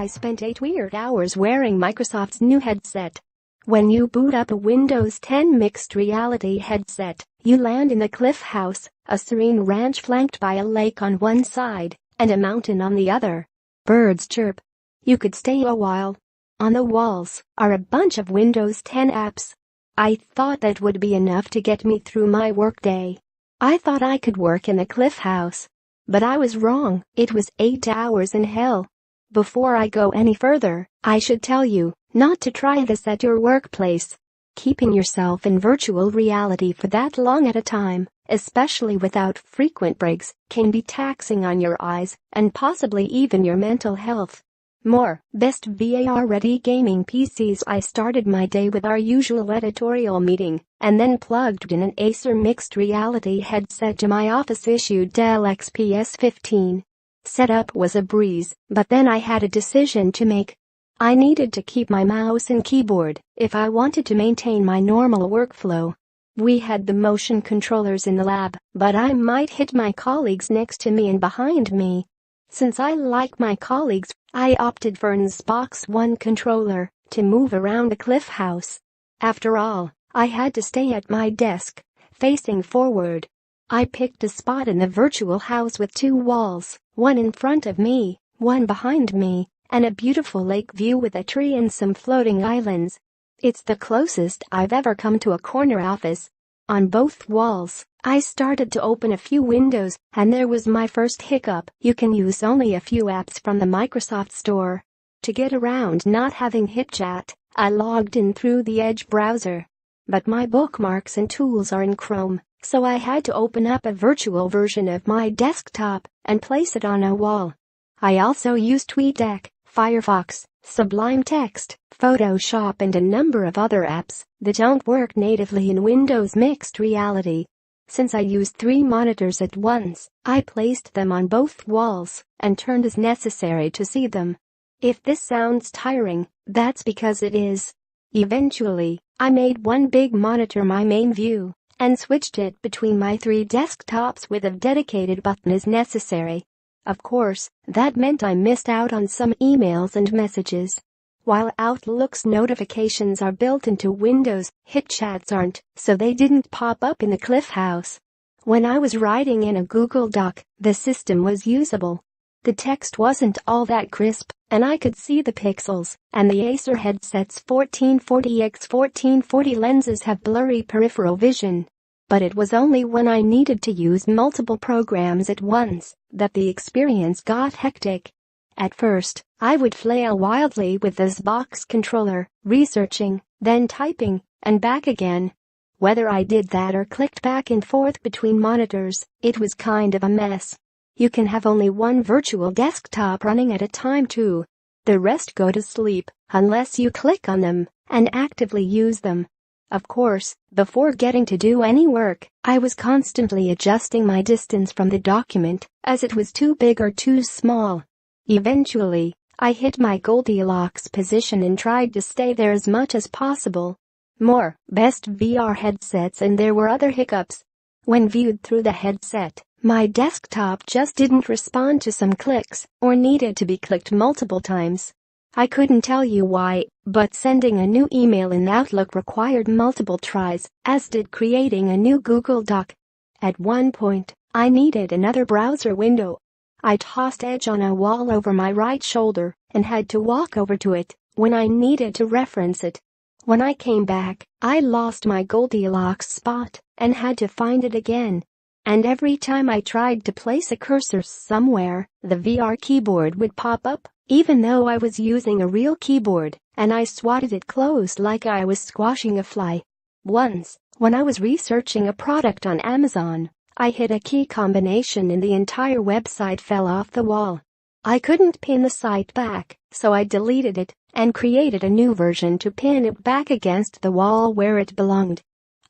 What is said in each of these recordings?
I spent 8 weird hours wearing Microsoft's new headset. When you boot up a Windows 10 mixed reality headset, you land in the Cliff House, a serene ranch flanked by a lake on one side and a mountain on the other. Birds chirp. You could stay a while. On the walls are a bunch of Windows 10 apps. I thought that would be enough to get me through my workday. I thought I could work in the Cliff House. But I was wrong, it was 8 hours in hell. Before I go any further, I should tell you not to try this at your workplace. Keeping yourself in virtual reality for that long at a time, especially without frequent breaks, can be taxing on your eyes and possibly even your mental health. More best VAR-ready gaming PCs. I started my day with our usual editorial meeting and then plugged in an Acer mixed reality headset to my office-issued Dell XPS 15. Setup was a breeze, but then I had a decision to make. I needed to keep my mouse and keyboard if I wanted to maintain my normal workflow. We had the motion controllers in the lab, but I might hit my colleagues next to me and behind me. Since I like my colleagues, I opted for an Xbox One controller to move around the Cliff House. After all, I had to stay at my desk, facing forward. I picked a spot in the virtual house with 2 walls, one in front of me, one behind me, and a beautiful lake view with a tree and some floating islands. It's the closest I've ever come to a corner office. On both walls, I started to open a few windows, and there was my first hiccup. You can use only a few apps from the Microsoft Store. To get around not having HipChat, I logged in through the Edge browser. But my bookmarks and tools are in Chrome, so I had to open up a virtual version of my desktop and place it on a wall. I also used TweetDeck, Firefox, Sublime Text, Photoshop and a number of other apps that don't work natively in Windows Mixed Reality. Since I used 3 monitors at once, I placed them on both walls and turned as necessary to see them. If this sounds tiring, that's because it is. Eventually, I made one big monitor my main view and switched it between my 3 desktops with a dedicated button as necessary. Of course, that meant I missed out on some emails and messages. While Outlook's notifications are built into Windows, HipChats aren't, so they didn't pop up in the Cliff House. When I was writing in a Google Doc, the system was usable. The text wasn't all that crisp, and I could see the pixels, and the Acer headset's 1440x1440 lenses have blurry peripheral vision. But it was only when I needed to use multiple programs at once that the experience got hectic. At first, I would flail wildly with the Xbox controller, researching, then typing, and back again. Whether I did that or clicked back and forth between monitors, it was kind of a mess. You can have only one virtual desktop running at a time too. The rest go to sleep unless you click on them and actively use them. Of course, before getting to do any work, I was constantly adjusting my distance from the document as it was too big or too small. Eventually, I hit my Goldilocks position and tried to stay there as much as possible. More best VR headsets, and there were other hiccups. When viewed through the headset, my desktop just didn't respond to some clicks or needed to be clicked multiple times. I couldn't tell you why, but sending a new email in Outlook required multiple tries, as did creating a new Google Doc. At one point, I needed another browser window. I tossed Edge on a wall over my right shoulder and had to walk over to it when I needed to reference it. When I came back, I lost my Goldilocks spot and had to find it again. And every time I tried to place a cursor somewhere, the VR keyboard would pop up, even though I was using a real keyboard, and I swatted it closed like I was squashing a fly. Once, when I was researching a product on Amazon, I hit a key combination and the entire website fell off the wall. I couldn't pin the site back, so I deleted it and created a new version to pin it back against the wall where it belonged.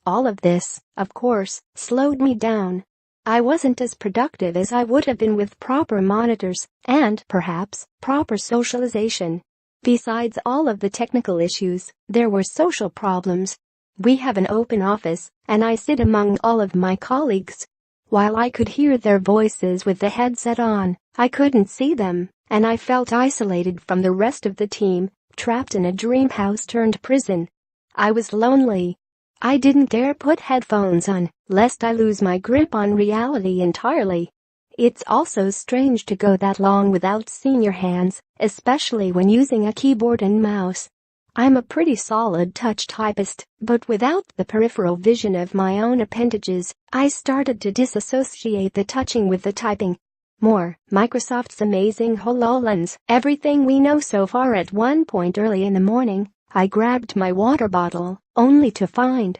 All of this, of course, slowed me down. I wasn't as productive as I would have been with proper monitors and, perhaps, proper socialization. Besides all of the technical issues, there were social problems. We have an open office, and I sit among all of my colleagues. While I could hear their voices with the headset on, I couldn't see them, and I felt isolated from the rest of the team, trapped in a dream house turned prison. I was lonely. I didn't dare put headphones on, lest I lose my grip on reality entirely. It's also strange to go that long without seeing your hands, especially when using a keyboard and mouse. I'm a pretty solid touch typist, but without the peripheral vision of my own appendages, I started to disassociate the touching with the typing. More, Microsoft's amazing HoloLens, everything we know so far. At one point early in the morning, I grabbed my water bottle, only to find